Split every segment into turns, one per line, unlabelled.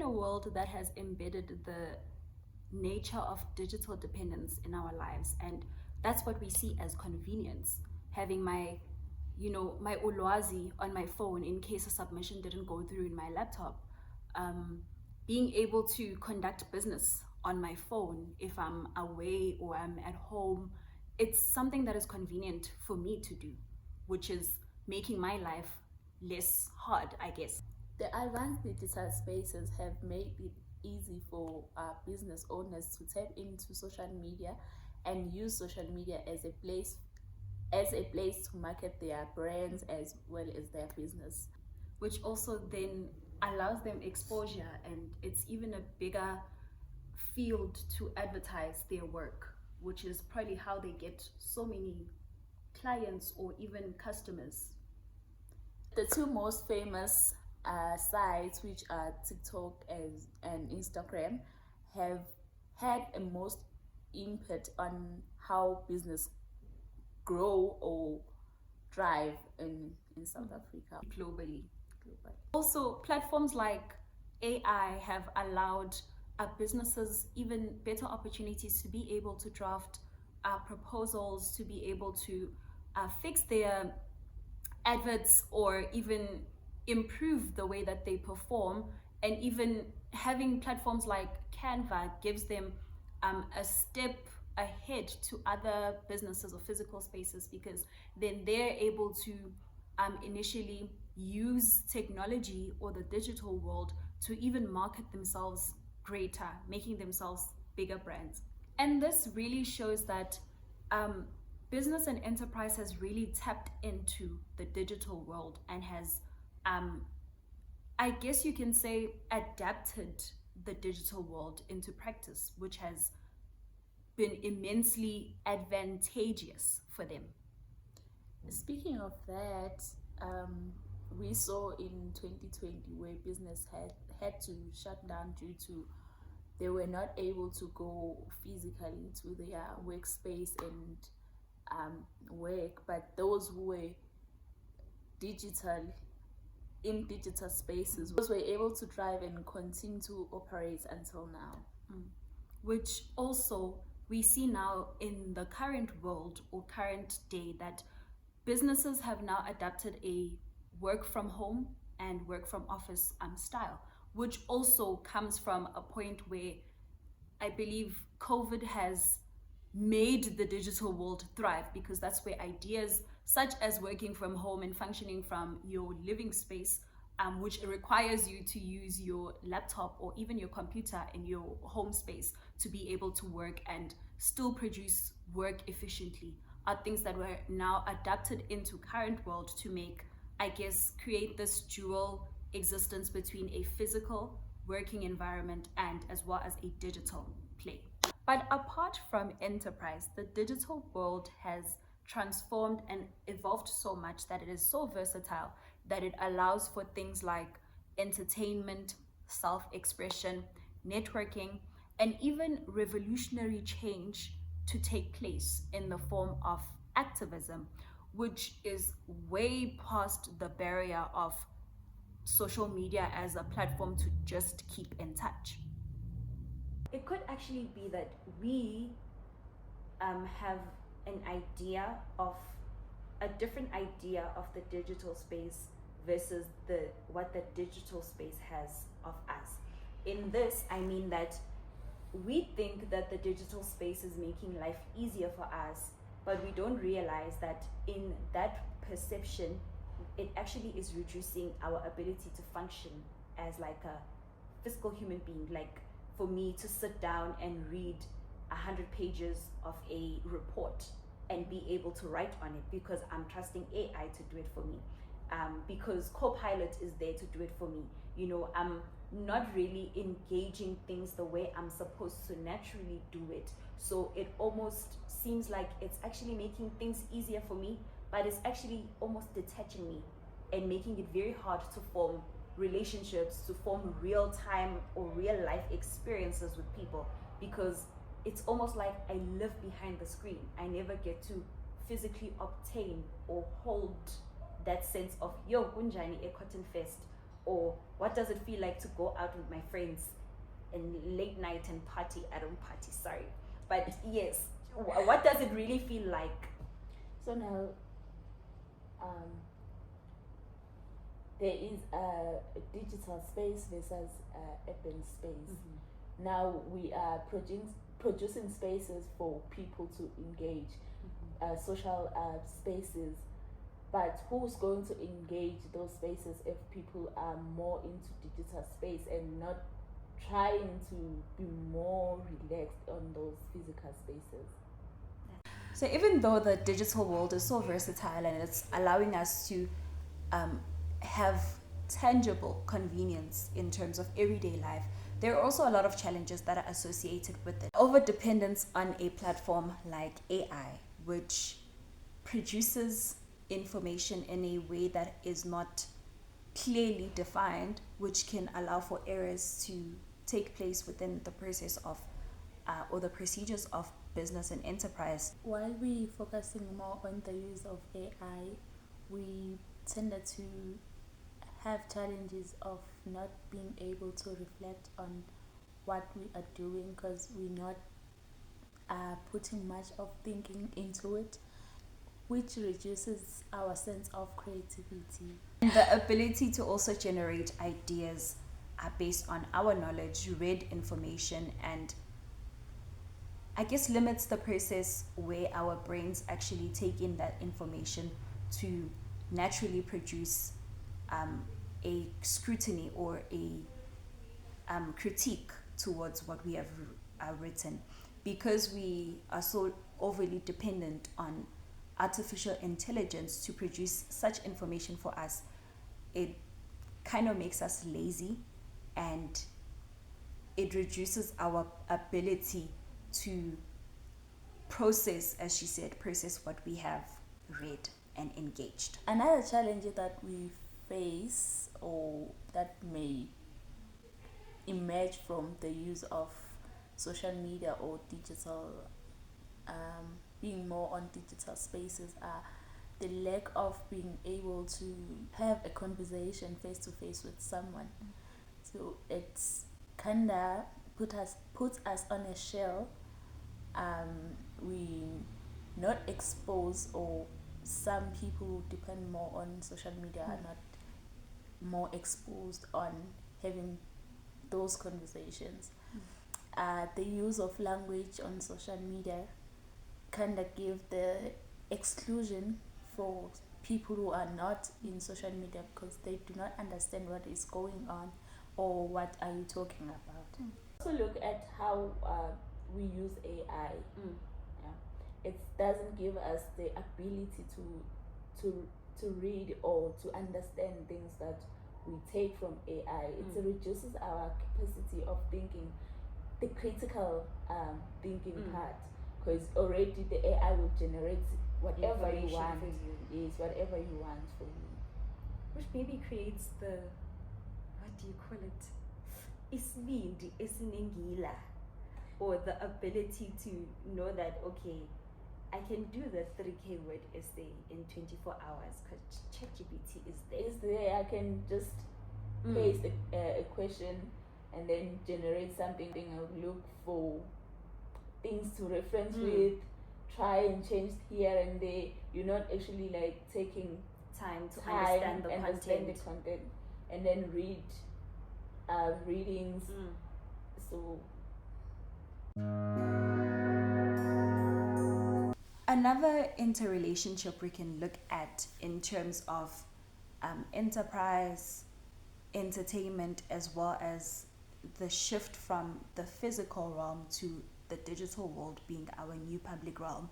a world that has embedded the nature of digital dependence in our lives, and that's what we see as convenience. Having my, my ulwazi on my phone in case a submission didn't go through in my laptop. Being able to conduct business on my phone if I'm away or I'm at home, it's something that is convenient for me to do, which is making my life less hard, I guess.
The advanced digital spaces have made it easy for business owners to tap into social media and use social media as a place to market their brands as well as their business,
which also then allows them exposure, and it's even a bigger field to advertise their work, which is probably how they get so many clients or even customers.
The two most famous sites, which are TikTok and Instagram, have had a most impact on how business grow or thrive in South Africa.
Globally. Also, platforms like AI have allowed businesses even better opportunities to be able to draft proposals, to be able to fix their adverts, or even improve the way that they perform. And even having platforms like Canva gives them a step ahead to other businesses or physical spaces, because then they're able to initially use technology or the digital world to even market themselves greater, making themselves bigger brands. And this really shows that business and enterprise has really tapped into the digital world and has, I guess you can say, adapted the digital world into practice, which has been immensely advantageous for them.
Speaking of that, we saw in 2020 where business had to shut down due to they were not able to go physically to their workspace and work, but those who were in digital spaces, those were able to thrive and continue to operate until now.
Which also we see now in the current world or current day, that businesses have now adapted a work from home and work from office style, which also comes from a point where I believe COVID has made the digital world thrive, because that's where ideas such as working from home and functioning from your living space, which requires you to use your laptop or even your computer in your home space to be able to work and still produce work efficiently, are things that were now adapted into current world to make, I guess, create this dual existence between a physical working environment and as well as a digital play. But apart from enterprise, the digital world has transformed and evolved so much that it is so versatile that it allows for things like entertainment, self-expression, networking, and even revolutionary change to take place in the form of activism, which is way past the barrier of social media as a platform to just keep in touch. It could actually be that we have a different idea of the digital space versus what the digital space has of us. In this, I mean that we think that the digital space is making life easier for us, but we don't realize that in that perception, it actually is reducing our ability to function as like a physical human being. Like for me to sit down and read 100 pages of a report and be able to write on it, because I'm trusting AI to do it for me, because Copilot is there to do it for me. I'm not really engaging things the way I'm supposed to naturally do it. So it almost seems like it's actually making things easier for me, but it's actually almost detaching me and making it very hard to form relationships, to form real-time or real-life experiences with people, because it's almost like I live behind the screen. I never get to physically obtain or hold that sense of yo kunjani e cotton fest, Or what does it feel like to go out with my friends and late night and party? I don't party, sorry. But yes, what does it really feel like?
So now, there is a digital space versus urban space.
Mm-hmm.
Now we are producing spaces for people to engage, social spaces. But who's going to engage those spaces if people are more into digital space and not trying to be more relaxed on those physical spaces?
So even though the digital world is so versatile and it's allowing us to have tangible convenience in terms of everyday life, there are also a lot of challenges that are associated with it. Over dependence on a platform like AI, which produces information in a way that is not clearly defined, which can allow for errors to take place within the process of or the procedures of business and enterprise.
While we focusing more on the use of AI, we tended to have challenges of not being able to reflect on what we are doing because we're not putting much of thinking into it, which reduces our sense of creativity.
And the ability to also generate ideas based on our knowledge, read information, and I guess limits the process where our brains actually take in that information to naturally produce a scrutiny or a critique towards what we have written. Because we are so overly dependent on artificial intelligence to produce such information for us, it kind of makes us lazy, and it reduces our ability to process, as she said, process what we have read and engaged.
Another challenge that we face or that may emerge from the use of social media or digital, being more on digital spaces, are the lack of being able to have a conversation face to face with someone. So it's kinda puts us on a shell. We not exposed, or some people who depend more on social media are not more exposed on having those conversations. The use of language on social media kind of give the exclusion for people who are not in social media because they do not understand what is going on or what are you talking about. Also look at how we use AI. Yeah. It doesn't give us the ability to read or to understand things that we take from AI. It reduces our capacity of thinking, the critical thinking part, because already the AI will generate whatever you want. Yes, whatever you want for you.
Which maybe creates the, what do you call it? Isibindi esinengila, or the ability to know that, okay, I can do the 3K word essay in 24 hours because ChatGPT is there.
Is there. I can just paste a question and then generate something. I'll look for things to reference with, try and change here and there. You're not actually like taking
time to understand the content
and then read readings. So
another interrelationship we can look at in terms of enterprise, entertainment, as well as the shift from the physical realm to the digital world being our new public realm,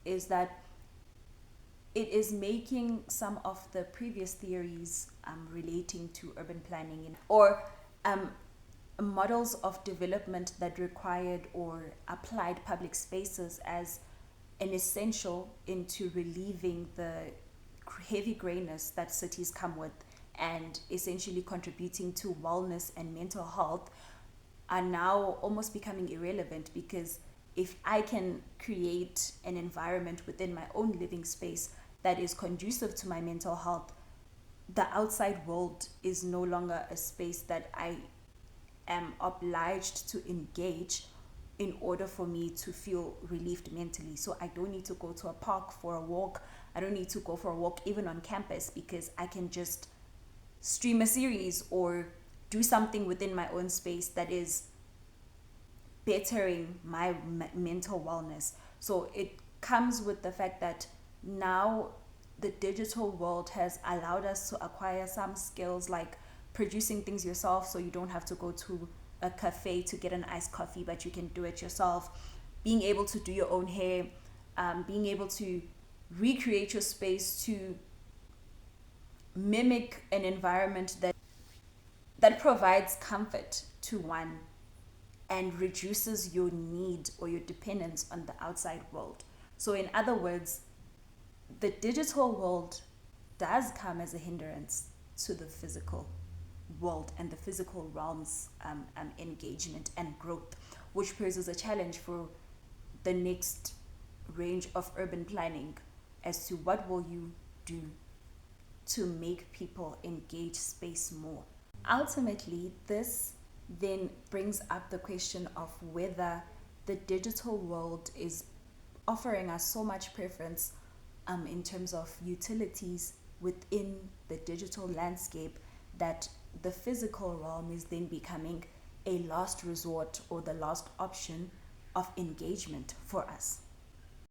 is that it is making some of the previous theories relating to urban planning or models of development that required or applied public spaces as an essential into relieving the heavy grayness that cities come with and essentially contributing to wellness and mental health, are now almost becoming irrelevant, because if I can create an environment within my own living space that is conducive to my mental health, the outside world is no longer a space that I am obliged to engage in order for me to feel relieved mentally. So I don't need to go to a park for a walk. I don't need to go for a walk even on campus, because I can just stream a series or do something within my own space that is bettering my mental wellness. So it comes with the fact that now the digital world has allowed us to acquire some skills like producing things yourself, so you don't have to go to a cafe to get an iced coffee, but you can do it yourself. Being able to do your own hair, being able to recreate your space to mimic an environment that provides comfort to one and reduces your need or your dependence on the outside world. So, in other words, the digital world does come as a hindrance to the physical world and the physical realm's engagement and growth, which poses a challenge for the next range of urban planning as to what will you do to make people engage space more. Ultimately, this then brings up the question of whether the digital world is offering us so much preference in terms of utilities within the digital landscape that the physical realm is then becoming a last resort or the last option of engagement for us.